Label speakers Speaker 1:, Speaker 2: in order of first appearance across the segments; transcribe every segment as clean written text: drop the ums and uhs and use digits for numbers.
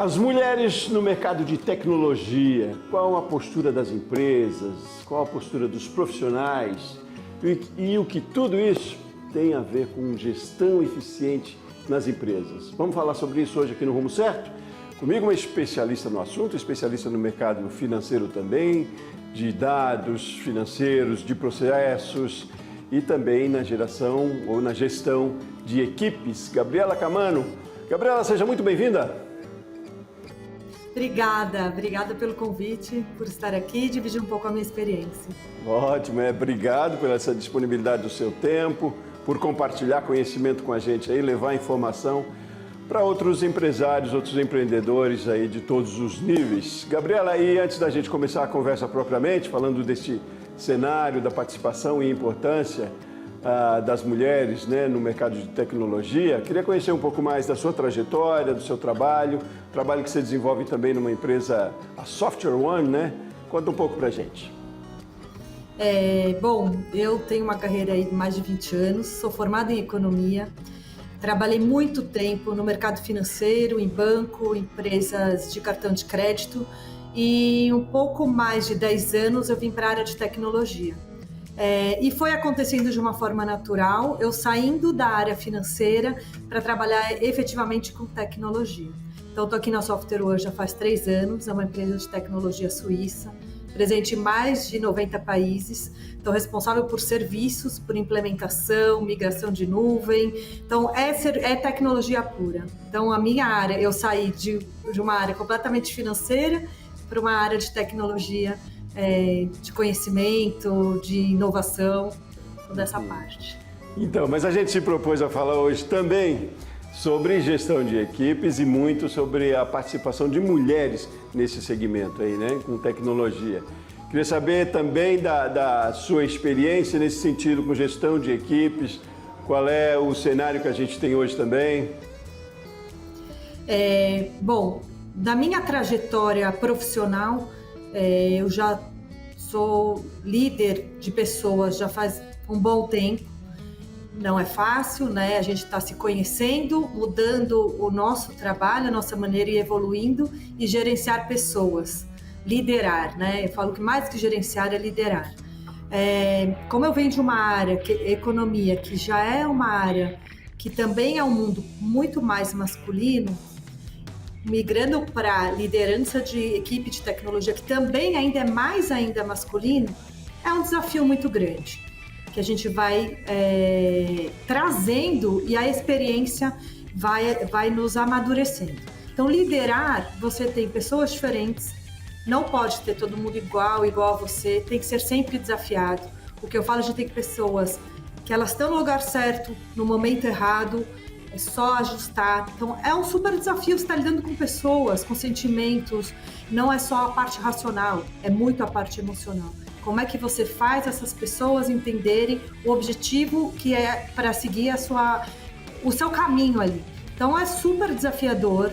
Speaker 1: As mulheres no mercado de tecnologia, qual a postura das empresas, qual a postura dos profissionais e o que tudo isso tem a ver com gestão eficiente nas empresas. Vamos falar sobre isso hoje aqui no Rumo Certo? Comigo uma especialista no assunto, especialista no mercado financeiro também, de dados financeiros, de processos e também na geração ou na gestão de equipes. Gabriela Camano. Gabriela, seja muito bem-vinda.
Speaker 2: Obrigada pelo convite, por estar aqui e dividir um pouco a minha experiência.
Speaker 1: Ótimo, obrigado pela essa disponibilidade do seu tempo, por compartilhar conhecimento com a gente aí, levar informação para outros empresários, outros empreendedores aí de todos os níveis. Gabriela, e antes da gente começar a conversa propriamente, falando deste cenário da participação e importância das mulheres, né, no mercado de tecnologia, queria conhecer um pouco mais da sua trajetória, do seu trabalho que você desenvolve também numa empresa, a Software One, né? Conta um pouco pra gente.
Speaker 2: Bom, eu tenho uma carreira aí de mais de 20 anos, sou formada em economia, trabalhei muito tempo no mercado financeiro, em banco, empresas de cartão de crédito e um pouco mais de 10 anos eu vim para a área de tecnologia. E foi acontecendo de uma forma natural, eu saindo da área financeira para trabalhar efetivamente com tecnologia. Então, estou aqui na Software One já faz 3 anos, é uma empresa de tecnologia suíça, presente em mais de 90 países, estou responsável por serviços, por implementação, migração de nuvem, então é tecnologia pura. Então, a minha área, eu saí de uma área completamente financeira para uma área de tecnologia, de conhecimento, de inovação, toda essa parte.
Speaker 1: Então, mas a gente se propôs a falar hoje também sobre gestão de equipes e muito sobre a participação de mulheres nesse segmento aí, né, com tecnologia. Queria saber também da sua experiência nesse sentido com gestão de equipes, qual é o cenário que a gente tem hoje também?
Speaker 2: Bom, da minha trajetória profissional, eu já sou líder de pessoas já faz um bom tempo. Não é fácil, né? A gente está se conhecendo, mudando o nosso trabalho, a nossa maneira e evoluindo e gerenciar pessoas, liderar, né? Eu falo que mais que gerenciar é liderar. Como eu venho de uma área, economia, que já é uma área que também é um mundo muito mais masculino, migrando para liderança de equipe de tecnologia, que também ainda é mais ainda masculino, é um desafio muito grande, que a gente vai trazendo e a experiência vai nos amadurecendo. Então, liderar, você tem pessoas diferentes, não pode ter todo mundo igual a você, tem que ser sempre desafiado. O que eu falo, a gente tem pessoas que elas estão no lugar certo, no momento errado, é só ajustar. Então, é um super desafio, você está lidando com pessoas, com sentimentos, não é só a parte racional, é muito a parte emocional. Como é que você faz essas pessoas entenderem o objetivo que é para seguir o seu caminho ali. Então, é super desafiador,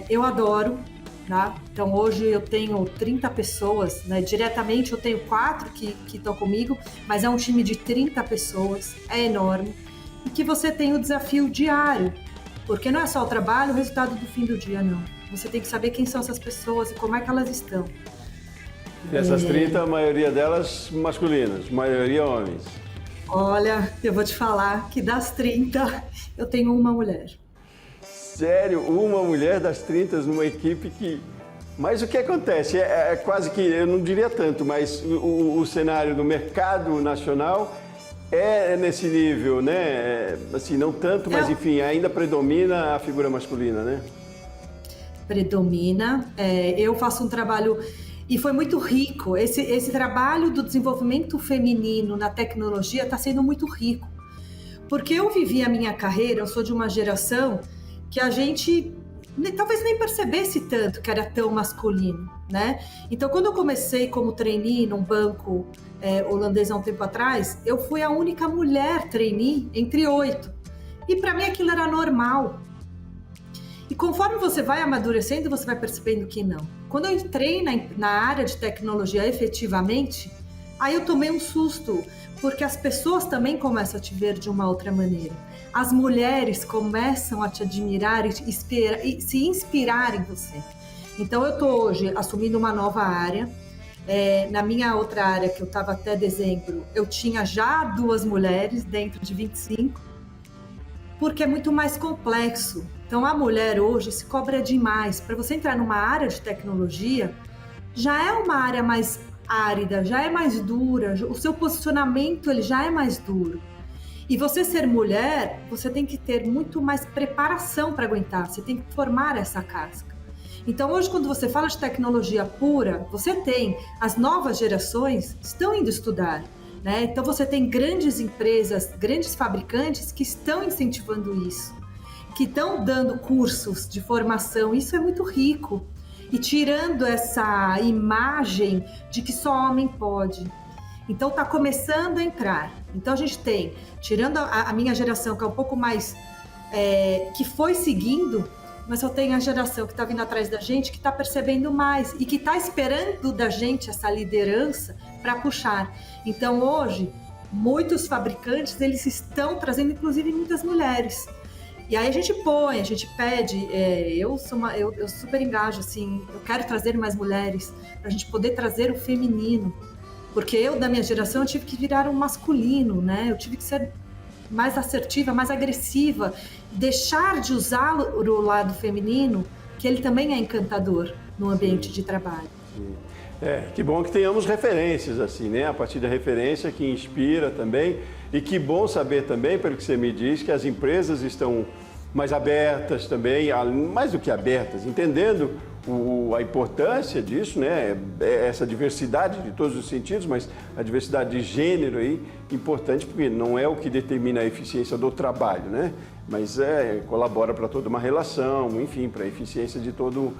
Speaker 2: eu adoro, tá? Então, hoje eu tenho 30 pessoas, né? Diretamente eu tenho 4 que estão comigo, mas é um time de 30 pessoas, é enorme. E que você tem o desafio diário, porque não é só o trabalho, o resultado do fim do dia, não. Você tem que saber quem são essas pessoas e como é que elas estão.
Speaker 1: Essas 30, a maioria delas masculinas, maioria homens.
Speaker 2: Olha, eu vou te falar que das 30, eu tenho uma mulher.
Speaker 1: Sério? Uma mulher das 30 numa equipe que... Mas o que acontece? É quase que, eu não diria tanto, mas o cenário do mercado nacional é nesse nível, né? Assim, não tanto, mas enfim, ainda predomina a figura masculina, né?
Speaker 2: Predomina. Eu faço um trabalho, e foi muito rico. Esse trabalho do desenvolvimento feminino na tecnologia está sendo muito rico. Porque eu vivi a minha carreira, eu sou de uma geração que a gente talvez nem percebesse tanto que era tão masculino, né? Então, quando eu comecei como trainee num banco holandês há um tempo atrás, eu fui a única mulher trainee entre 8. E para mim aquilo era normal. E conforme você vai amadurecendo, você vai percebendo que não. Quando eu entrei na área de tecnologia efetivamente, Aí eu tomei um susto, porque as pessoas também começam a te ver de uma outra maneira. As mulheres começam a te admirar e se inspirar em você. Então eu estou hoje assumindo uma nova área. Na minha outra área, que eu estava até dezembro, eu tinha já 2 mulheres dentro de 25, porque é muito mais complexo. Então a mulher hoje se cobra demais. Para você entrar numa área de tecnologia, já é uma área mais árida, já é mais dura, o seu posicionamento ele já é mais duro. E você ser mulher, você tem que ter muito mais preparação para aguentar, você tem que formar essa casca. Então hoje, quando você fala de tecnologia pura, você tem, as novas gerações estão indo estudar, né? Então você tem grandes empresas, grandes fabricantes que estão incentivando isso, que estão dando cursos de formação, isso é muito rico. E tirando essa imagem de que só homem pode. Então está começando a entrar. Então a gente tem, tirando a minha geração, que é um pouco mais, que foi seguindo, mas eu tenho a geração que está vindo atrás da gente, que está percebendo mais e que está esperando da gente essa liderança para puxar. Então hoje, muitos fabricantes, eles estão trazendo inclusive muitas mulheres. E aí a gente pede, eu super engajo, assim, eu quero trazer mais mulheres, para a gente poder trazer o feminino, porque eu, da minha geração, eu tive que virar um masculino, né? Eu tive que ser mais assertiva, mais agressiva, deixar de usar o lado feminino, que ele também é encantador no ambiente de trabalho.
Speaker 1: Sim. Que bom que tenhamos referências assim, né? A partir da referência que inspira também. E que bom saber também, pelo que você me diz, que as empresas estão mais abertas também, mais do que abertas, entendendo a importância disso, né? Essa diversidade de todos os sentidos, mas a diversidade de gênero aí, importante, porque não é o que determina a eficiência do trabalho, né? Mas colabora para toda uma relação, enfim, para a eficiência de todo.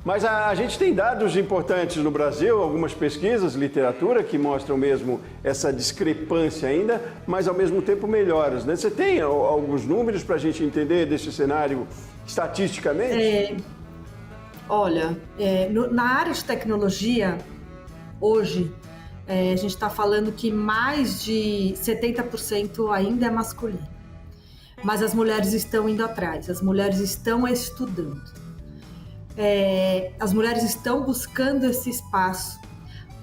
Speaker 1: Mas a gente tem dados importantes no Brasil, algumas pesquisas, literatura, que mostram mesmo essa discrepância ainda, mas ao mesmo tempo melhoras, né? Você tem alguns números para a gente entender desse cenário estatisticamente?
Speaker 2: Olha, na área de tecnologia, hoje, a gente está falando que mais de 70% ainda é masculino. Mas as mulheres estão indo atrás, as mulheres estão estudando. As mulheres estão buscando esse espaço.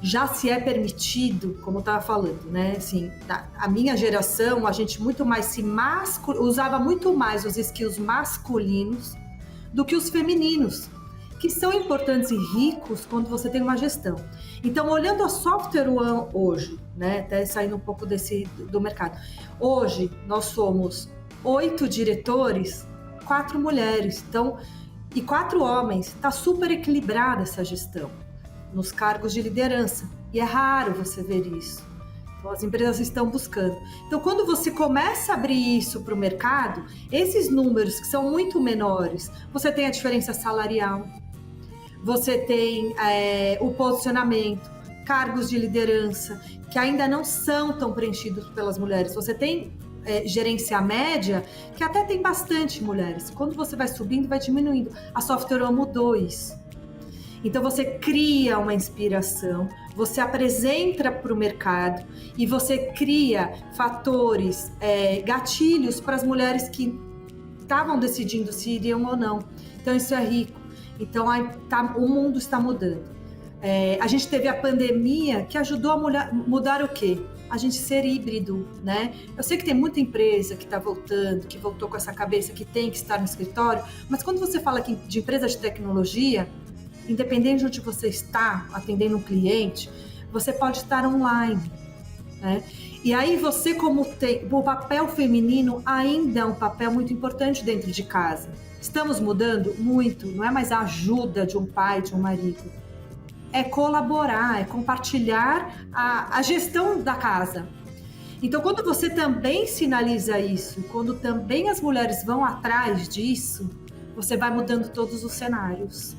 Speaker 2: Já se é permitido, como eu estava falando, né? Assim, a minha geração, a gente muito mais usava muito mais os skills masculinos do que os femininos, que são importantes e ricos quando você tem uma gestão. Então, olhando a Software One hoje, né? Até saindo um pouco do mercado. Hoje, nós somos 8 diretores, 4 mulheres. Então, e 4 homens, está super equilibrada essa gestão nos cargos de liderança. E é raro você ver isso. Então, as empresas estão buscando. Então, quando você começa a abrir isso para o mercado, esses números que são muito menores, você tem a diferença salarial, você tem o posicionamento, cargos de liderança, que ainda não são tão preenchidos pelas mulheres. Você tem gerência média, que até tem bastante mulheres. Quando você vai subindo, vai diminuindo. A Software One mudou isso. Então você cria uma inspiração, você apresenta para o mercado e você cria fatores, gatilhos para as mulheres que estavam decidindo se iriam ou não. Então isso é rico. Então o mundo está mudando. A gente teve a pandemia que ajudou a mudar o quê? A gente ser híbrido, né? Eu sei que tem muita empresa que está voltando, que voltou com essa cabeça que tem que estar no escritório, mas quando você fala aqui de empresa de tecnologia, independente de onde você está atendendo um cliente, você pode estar online, né? E aí você, como tem o papel feminino, ainda é um papel muito importante dentro de casa. Estamos mudando muito, não é mais a ajuda de um pai, de um marido. É colaborar, é compartilhar a gestão da casa. Então, quando você também sinaliza isso, quando também as mulheres vão atrás disso, você vai mudando todos os cenários.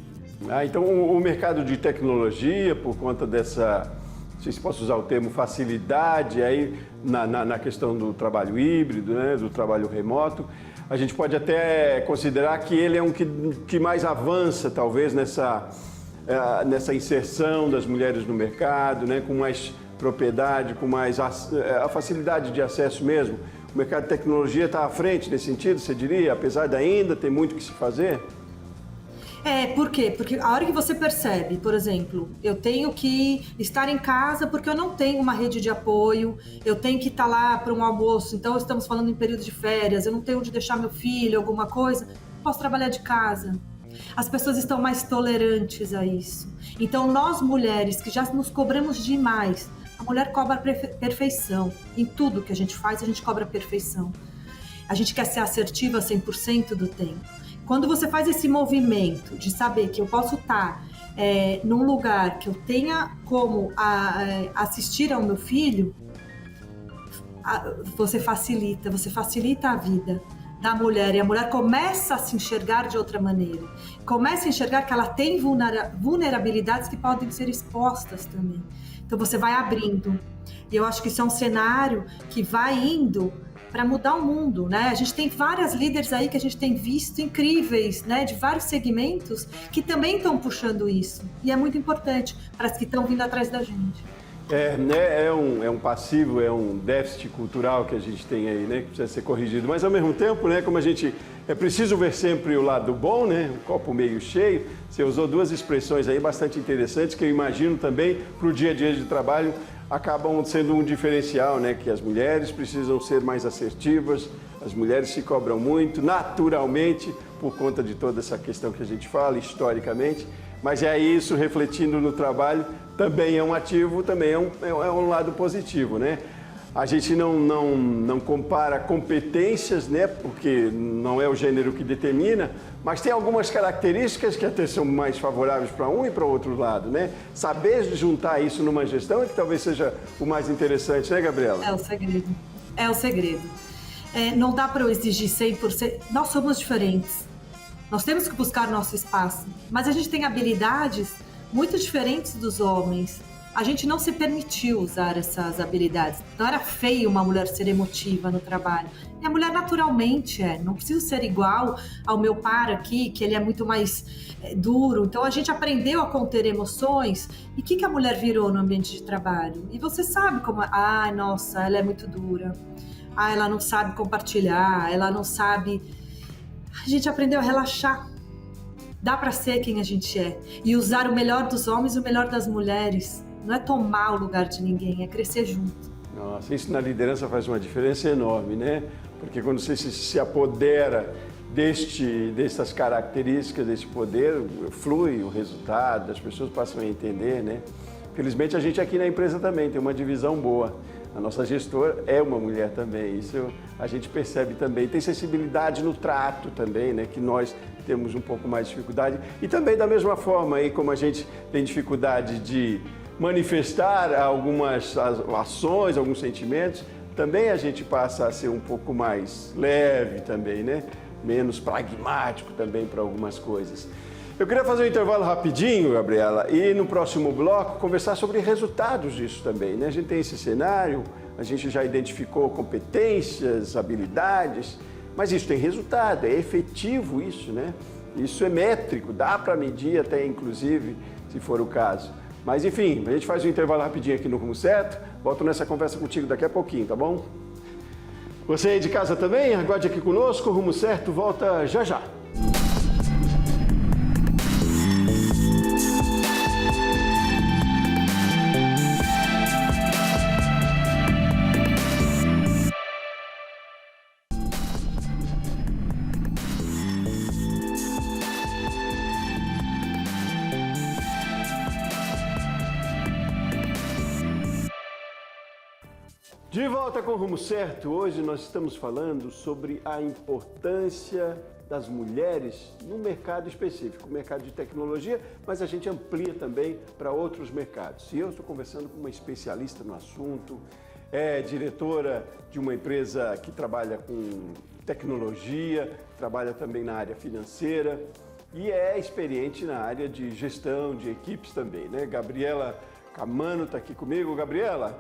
Speaker 1: Então, o mercado de tecnologia, por conta dessa, não sei se posso usar o termo, facilidade aí na questão do trabalho híbrido, né, do trabalho remoto, a gente pode até considerar que ele é um que mais avança, talvez, nessa inserção das mulheres no mercado, né, com propriedade, com mais a facilidade de acesso mesmo. O mercado de tecnologia está à frente nesse sentido, você diria, apesar de ainda ter muito que se fazer?
Speaker 2: Por quê? Porque a hora que você percebe, por exemplo, eu tenho que estar em casa porque eu não tenho uma rede de apoio, eu tenho que estar lá para um almoço, então estamos falando em período de férias, eu não tenho onde deixar meu filho, alguma coisa, posso trabalhar de casa. As pessoas estão mais tolerantes a isso. Então, nós mulheres que já nos cobramos demais, a mulher cobra perfeição. Em tudo que a gente faz, a gente cobra perfeição. A gente quer ser assertiva 100% do tempo. Quando você faz esse movimento de saber que eu posso estar num lugar que eu tenha como assistir ao meu filho, você facilita a vida da mulher, e a mulher começa a se enxergar de outra maneira, começa a enxergar que ela tem vulnerabilidades que podem ser expostas também. Então você vai abrindo, e eu acho que isso é um cenário que vai indo para mudar o mundo, né? A gente tem várias líderes aí que a gente tem visto incríveis, né? De vários segmentos que também estão puxando isso. E é muito importante para as que estão vindo atrás da gente.
Speaker 1: É um passivo, é um déficit cultural que a gente tem aí, né? Que precisa ser corrigido. Mas ao mesmo tempo, né? Como a gente é preciso ver sempre o lado bom, né? O copo meio cheio. Você usou duas expressões aí bastante interessantes que eu imagino também para o dia a dia de trabalho acabam sendo um diferencial, né? Que as mulheres precisam ser mais assertivas, as mulheres se cobram muito, naturalmente, por conta de toda essa questão que a gente fala, historicamente, mas isso refletindo no trabalho também é um ativo, também é um lado positivo, né? A gente não compara competências, né? Porque não é o gênero que determina, mas tem algumas características que até são mais favoráveis para um e para o outro lado, né? Saber juntar isso numa gestão é que talvez seja o mais interessante, né, Gabriela?
Speaker 2: É o segredo. É o segredo. Não dá para eu exigir 100%. Nós somos diferentes. Nós temos que buscar nosso espaço. Mas a gente tem habilidades muito diferentes dos homens. A gente não se permitiu usar essas habilidades. Não era feio uma mulher ser emotiva no trabalho. E a mulher naturalmente não precisa ser igual ao meu par aqui, que ele é muito mais duro. Então a gente aprendeu a conter emoções. E o que a mulher virou no ambiente de trabalho? E você sabe como... nossa, ela é muito dura. Ela não sabe compartilhar, ela não sabe... A gente aprendeu a relaxar. Dá para ser quem a gente é. E usar o melhor dos homens e o melhor das mulheres. Não é tomar o lugar de ninguém, é crescer junto.
Speaker 1: Nossa, isso na liderança faz uma diferença enorme, né? Porque quando você se apodera dessas características, desse poder, flui o resultado, as pessoas passam a entender, né? Felizmente a gente aqui na empresa também tem uma divisão boa. A nossa gestora é uma mulher também, isso a gente percebe também. Tem sensibilidade no trato também, né? Que nós temos um pouco mais de dificuldade. E também da mesma forma, aí, como a gente tem dificuldade de manifestar algumas ações, alguns sentimentos, também a gente passa a ser um pouco mais leve também, né? Menos pragmático também para algumas coisas. Eu queria fazer um intervalo rapidinho, Gabriela, e no próximo bloco conversar sobre resultados disso também, né? A gente tem esse cenário, a gente já identificou competências, habilidades, mas isso tem resultado, é efetivo isso, né? Isso é métrico, dá para medir até inclusive, se for o caso. Mas enfim, a gente faz um intervalo rapidinho aqui no Rumo Certo, volto nessa conversa contigo daqui a pouquinho, tá bom? Você aí de casa também, aguarde aqui conosco, o Rumo Certo volta já já. De volta com o Rumo Certo, hoje nós estamos falando sobre a importância das mulheres no mercado específico, o mercado de tecnologia, mas a gente amplia também para outros mercados. E eu estou conversando com uma especialista no assunto, é diretora de uma empresa que trabalha com tecnologia, trabalha também na área financeira e é experiente na área de gestão de equipes também, né? Gabriela Camano está aqui comigo. Gabriela,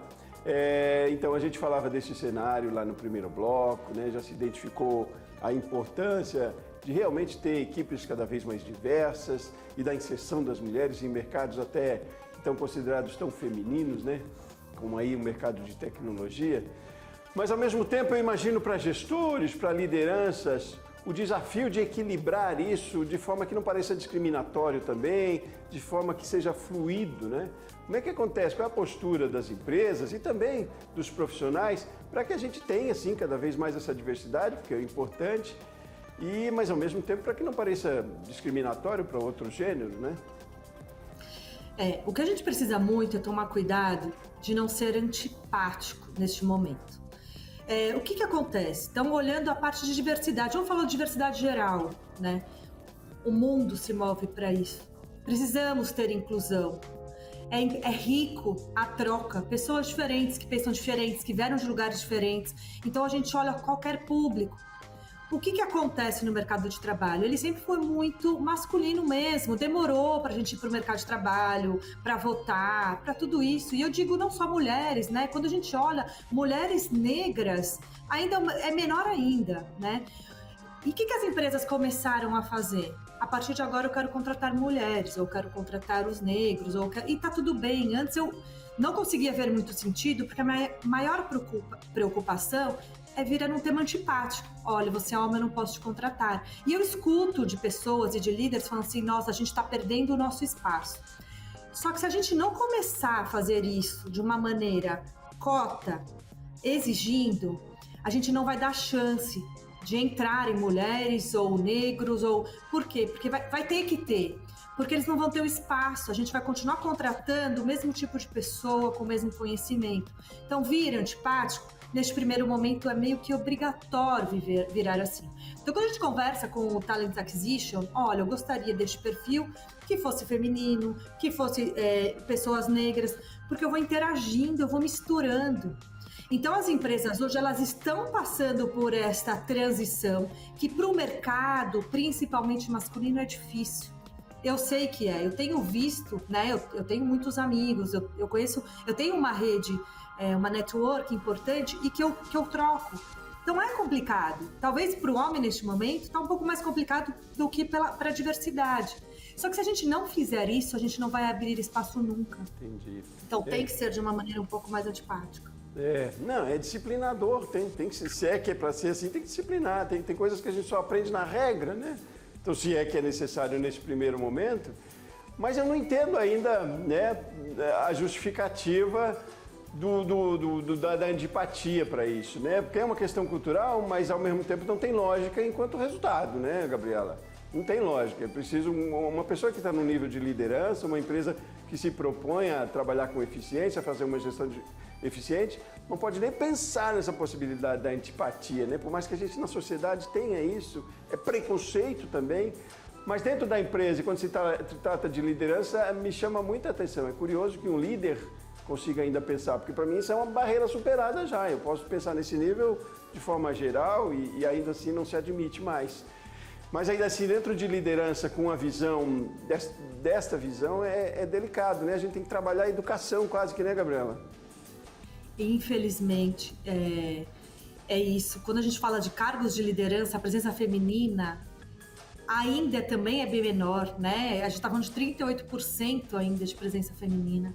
Speaker 1: então a gente falava desse cenário lá no primeiro bloco, né? Já se identificou a importância de realmente ter equipes cada vez mais diversas e da inserção das mulheres em mercados até então considerados tão femininos, né? como aí o mercado de tecnologia, mas ao mesmo tempo eu imagino para gestores, para lideranças, o desafio de equilibrar isso de forma que não pareça discriminatório também, de forma que seja fluido, né? Como é que acontece? Qual é a postura das empresas e também dos profissionais para que a gente tenha, assim, cada vez mais essa diversidade, porque é importante, mas ao mesmo tempo para que não pareça discriminatório para outro gênero, né?
Speaker 2: O que a gente precisa muito é tomar cuidado de não ser antipático neste momento. O que acontece? Então, olhando a parte de diversidade, vamos falar de diversidade geral, né? O mundo se move para isso. Precisamos ter inclusão. É rico a troca, pessoas diferentes, que pensam diferentes, que vieram de lugares diferentes. Então, a gente olha qualquer público. O que acontece no mercado de trabalho? Ele sempre foi muito masculino mesmo, demorou para a gente ir para o mercado de trabalho, para votar, para tudo isso. E eu digo não só mulheres, né? Quando a gente olha mulheres negras, ainda é menor ainda, né? E o que as empresas começaram a fazer? A partir de agora eu quero contratar mulheres, ou quero contratar os negros, e tá tudo bem. Antes eu não conseguia ver muito sentido, porque a minha maior preocupação é virar um tema antipático. Olha, você é homem, eu não posso te contratar. E eu escuto de pessoas e de líderes falando assim, nossa, a gente está perdendo o nosso espaço. Só que se a gente não começar a fazer isso de uma maneira cota, exigindo, a gente não vai dar chance de entrarem mulheres ou negros, ou por quê? Porque vai ter que ter. Porque eles não vão ter o espaço, a gente vai continuar contratando o mesmo tipo de pessoa com o mesmo conhecimento. Então, vir antipático, neste primeiro momento, é meio que obrigatório virar assim. Então, quando a gente conversa com o Talent Acquisition, olha, eu gostaria deste perfil que fosse feminino, que fosse pessoas negras, porque eu vou interagindo, eu vou misturando. Então, as empresas hoje, elas estão passando por esta transição que para o mercado, principalmente masculino, é difícil. Eu sei que eu tenho visto, né? Eu tenho muitos amigos, eu conheço, eu tenho uma rede, uma network importante e que eu troco. Então é complicado. Talvez para o homem neste momento está um pouco mais complicado do que para a diversidade. Só que se a gente não fizer isso, a gente não vai abrir espaço nunca.
Speaker 1: Entendi.
Speaker 2: Então tem que ser de uma maneira um pouco mais antipática.
Speaker 1: Não, é disciplinador, tem que ser, se é que é para ser assim, tem que disciplinar, tem coisas que a gente só aprende na regra, né? Então, se é que é necessário nesse primeiro momento, mas eu não entendo ainda, né, a justificativa da antipatia para isso, né? Porque é uma questão cultural, mas ao mesmo tempo não tem lógica enquanto resultado, né, Gabriela? Não tem lógica. É preciso uma pessoa que está no nível de liderança, uma empresa que se propõe a trabalhar com eficiência, a fazer uma gestão eficiente, não pode nem pensar nessa possibilidade da antipatia, né? Por mais que a gente na sociedade tenha isso, é preconceito também, mas dentro da empresa, quando se trata de liderança, me chama muita atenção. É curioso que um líder consiga ainda pensar, porque para mim isso é uma barreira superada já. Eu posso pensar nesse nível de forma geral e ainda assim não se admite mais. Mas ainda assim, dentro de liderança, com a visão, desta visão, é delicado, né? A gente tem que trabalhar a educação quase que, né, Gabriela?
Speaker 2: Infelizmente, é isso. Quando a gente fala de cargos de liderança, a presença feminina ainda também é bem menor, né? A gente está falando de 38% ainda de presença feminina.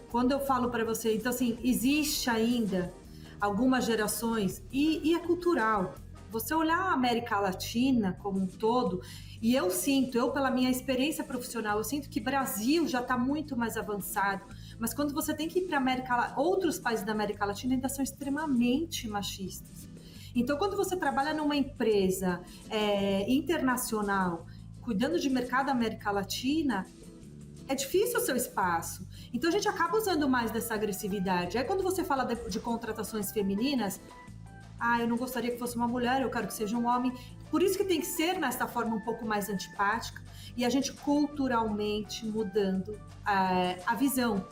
Speaker 2: Quando eu falo para você, então assim, existe ainda algumas gerações, e é cultural. Você olhar a América Latina como um todo, e eu pela minha experiência profissional, eu sinto que o Brasil já está muito mais avançado, mas quando você tem que ir para outros países da América Latina ainda são extremamente machistas. Então, quando você trabalha numa empresa internacional, cuidando de mercado da América Latina, é difícil o seu espaço. Então, a gente acaba usando mais dessa agressividade. Aí, quando você fala de contratações femininas, eu não gostaria que fosse uma mulher, eu quero que seja um homem. Por isso que tem que ser nessa forma um pouco mais antipática e a gente culturalmente mudando a visão.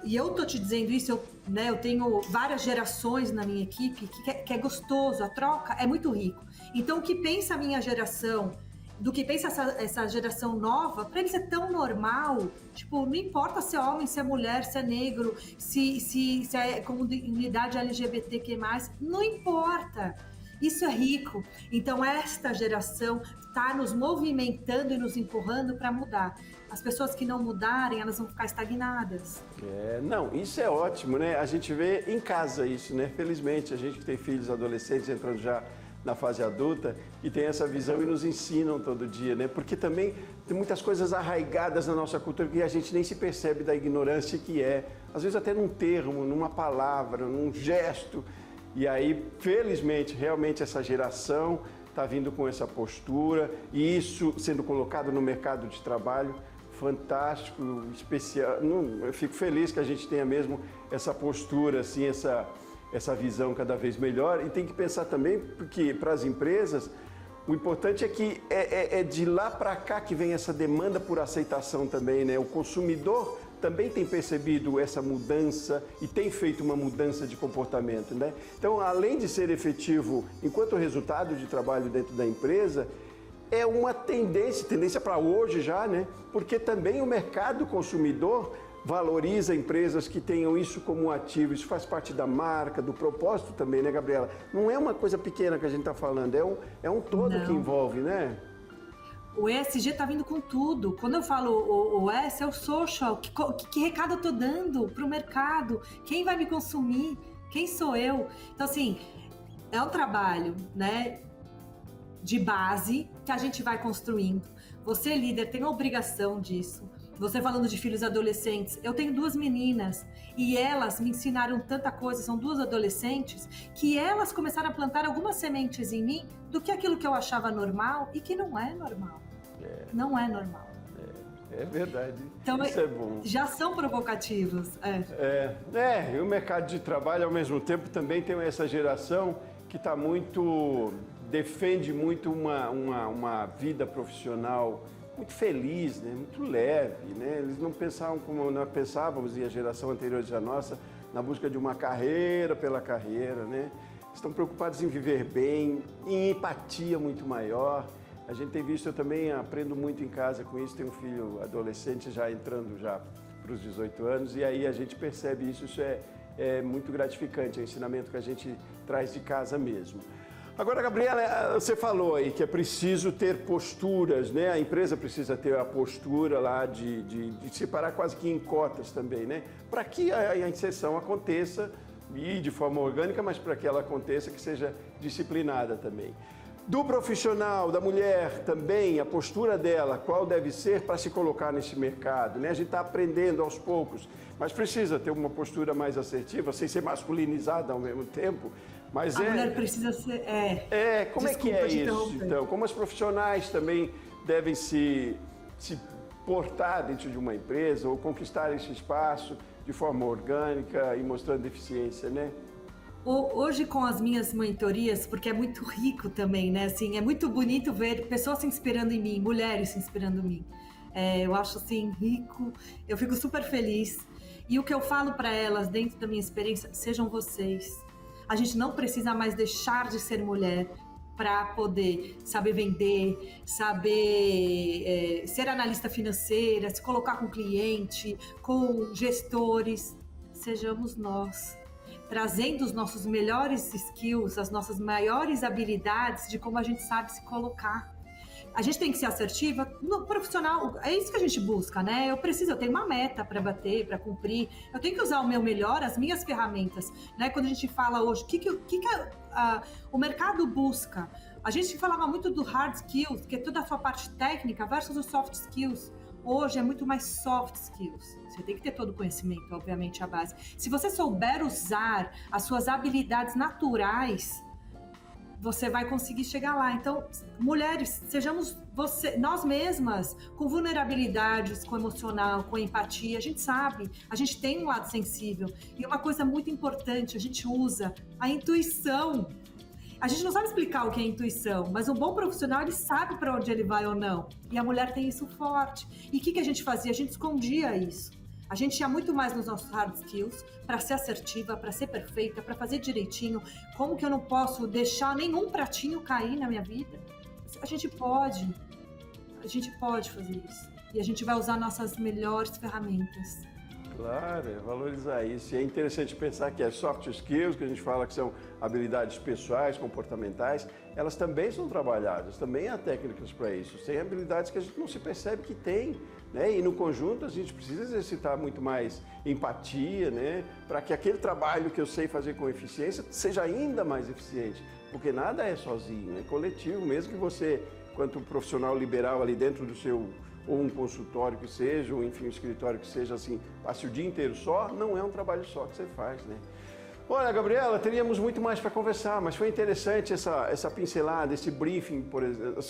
Speaker 2: E eu tô te dizendo isso, eu tenho várias gerações na minha equipe que é gostoso, a troca é muito rico. Então, o que pensa a minha geração, do que pensa essa geração nova, para eles é tão normal, tipo, não importa se é homem, se é mulher, se é negro, se é comunidade LGBTQ+, não importa. Isso é rico. Então, esta geração está nos movimentando e nos empurrando para mudar. As pessoas que não mudarem, elas vão ficar estagnadas.
Speaker 1: Não, isso é ótimo, né? A gente vê em casa isso, né? Felizmente, a gente que tem filhos adolescentes entrando já na fase adulta e tem essa visão e nos ensinam todo dia, né? Porque também tem muitas coisas arraigadas na nossa cultura que a gente nem se percebe da ignorância que é. Às vezes até num termo, numa palavra, num gesto. E aí, felizmente, realmente essa geração está vindo com essa postura e isso sendo colocado no mercado de trabalho, fantástico, especial. Eu fico feliz que a gente tenha mesmo essa postura, assim, essa visão cada vez melhor. E tem que pensar também, porque para as empresas, o importante é que é de lá para cá que vem essa demanda por aceitação também, né? O consumidor também tem percebido essa mudança e tem feito uma mudança de comportamento, né? Então, além de ser efetivo enquanto resultado de trabalho dentro da empresa, é uma tendência para hoje já, né? Porque também o mercado consumidor valoriza empresas que tenham isso como um ativo, isso faz parte da marca, do propósito também, né, Gabriela? Não é uma coisa pequena que a gente está falando, é um todo que envolve, né?
Speaker 2: O ESG está vindo com tudo. Quando eu falo o S, é o social. Que recado eu estou dando para o mercado? Quem vai me consumir? Quem sou eu? Então, assim, é um trabalho, né, de base que a gente vai construindo. Você, líder, tem a obrigação disso. Você falando de filhos adolescentes, eu tenho 2 meninas e elas me ensinaram tanta coisa, são 2 adolescentes, que elas começaram a plantar algumas sementes em mim do que aquilo que eu achava normal e que não é normal. Não é normal.
Speaker 1: É verdade.
Speaker 2: Então,
Speaker 1: isso é bom.
Speaker 2: Já são provocativos.
Speaker 1: E o mercado de trabalho, ao mesmo tempo, também tem essa geração que está defende muito uma vida profissional muito feliz, né? Muito leve, né? Eles não pensavam como nós pensávamos, e a geração anterior à nossa, na busca de uma carreira pela carreira, né? Estão preocupados em viver bem, em empatia muito maior. A gente tem visto, eu também aprendo muito em casa com isso, tenho um filho adolescente já entrando já para os 18 anos, e aí a gente percebe isso é muito gratificante, é um ensinamento que a gente traz de casa mesmo. Agora, Gabriela, você falou aí que é preciso ter posturas, né? A empresa precisa ter a postura lá de separar quase que em cotas também, né? Para que a inserção aconteça e de forma orgânica, mas para que ela aconteça, que seja disciplinada também. Do profissional, da mulher também, a postura dela, qual deve ser para se colocar nesse mercado, né? A gente está aprendendo aos poucos, mas precisa ter uma postura mais assertiva, sem ser masculinizada ao mesmo tempo. Mas
Speaker 2: a mulher precisa ser...
Speaker 1: como é que é isso, então? Como os profissionais também devem se portar dentro de uma empresa ou conquistar esse espaço de forma orgânica e mostrando eficiência, né?
Speaker 2: Hoje, com as minhas mentorias, porque é muito rico também, né? Assim, é muito bonito ver pessoas se inspirando em mim, mulheres se inspirando em mim. Eu acho, assim, rico, eu fico super feliz. E o que eu falo para elas, dentro da minha experiência, sejam vocês. A gente não precisa mais deixar de ser mulher para poder saber vender, saber ser analista financeira, se colocar com cliente, com gestores. Sejamos nós, trazendo os nossos melhores skills, as nossas maiores habilidades de como a gente sabe se colocar. A gente tem que ser assertiva no profissional, é isso que a gente busca, né? Eu tenho uma meta para bater, para cumprir, eu tenho que usar o meu melhor, as minhas ferramentas, né? Quando a gente fala hoje, o que o mercado busca? A gente falava muito do hard skills, que é toda a sua parte técnica, versus os soft skills. Hoje é muito mais soft skills. Você tem que ter todo o conhecimento, obviamente, a base. Se você souber usar as suas habilidades naturais, você vai conseguir chegar lá. Então, mulheres, sejamos nós mesmas, com vulnerabilidades, com emocional, com empatia. A gente sabe, a gente tem um lado sensível. E uma coisa muito importante, a gente usa a intuição. A gente não sabe explicar o que é intuição, mas um bom profissional, ele sabe para onde ele vai ou não. E a mulher tem isso forte. E o que a gente fazia? A gente escondia isso. A gente ia muito mais nos nossos hard skills para ser assertiva, para ser perfeita, para fazer direitinho. Como que eu não posso deixar nenhum pratinho cair na minha vida? A gente pode fazer isso. E a gente vai usar nossas melhores ferramentas.
Speaker 1: Claro, é valorizar isso. E é interessante pensar que as soft skills, que a gente fala que são habilidades pessoais, comportamentais, elas também são trabalhadas, também há técnicas para isso. Tem habilidades que a gente não se percebe que tem, né? E no conjunto a gente precisa exercitar muito mais empatia, né? Para que aquele trabalho que eu sei fazer com eficiência seja ainda mais eficiente. Porque nada é sozinho, é coletivo, mesmo que você, quanto profissional liberal ali dentro do seu, ou um consultório que seja, ou enfim, um escritório que seja assim, passe o dia inteiro só, não é um trabalho só que você faz, né? Olha, Gabriela, teríamos muito mais para conversar, mas foi interessante essa pincelada, esse briefing, por exemplo,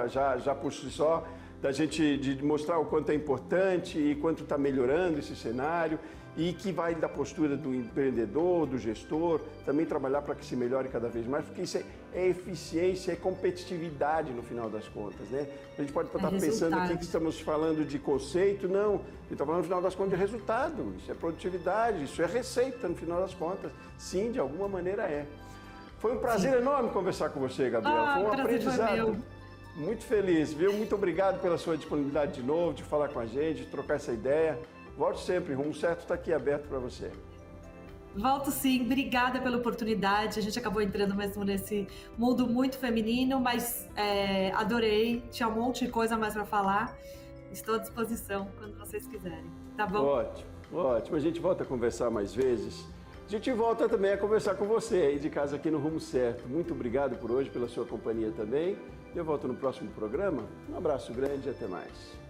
Speaker 1: já por si só, da gente de mostrar o quanto é importante e quanto está melhorando esse cenário e que vai da postura do empreendedor, do gestor, também trabalhar para que se melhore cada vez mais, porque isso é eficiência, é competitividade no final das contas, né? A gente pode estar pensando aqui que estamos falando de conceito, não, a gente está falando no final das contas de resultado, isso é produtividade, isso é receita no final das contas, sim, de alguma maneira é. Foi um prazer enorme conversar com você, Gabriela, foi um aprendizado. Muito feliz, viu? Muito obrigado pela sua disponibilidade de novo, de falar com a gente, de trocar essa ideia. Volte sempre, Rumo Certo está aqui aberto para você.
Speaker 2: Volto sim, obrigada pela oportunidade. A gente acabou entrando mesmo nesse mundo muito feminino, mas adorei, tinha um monte de coisa mais para falar. Estou à disposição quando vocês quiserem, tá bom?
Speaker 1: Ótimo, ótimo. A gente volta a conversar mais vezes. A gente volta também a conversar com você aí de casa aqui no Rumo Certo. Muito obrigado por hoje, pela sua companhia também. Eu volto no próximo programa. Um abraço grande e até mais.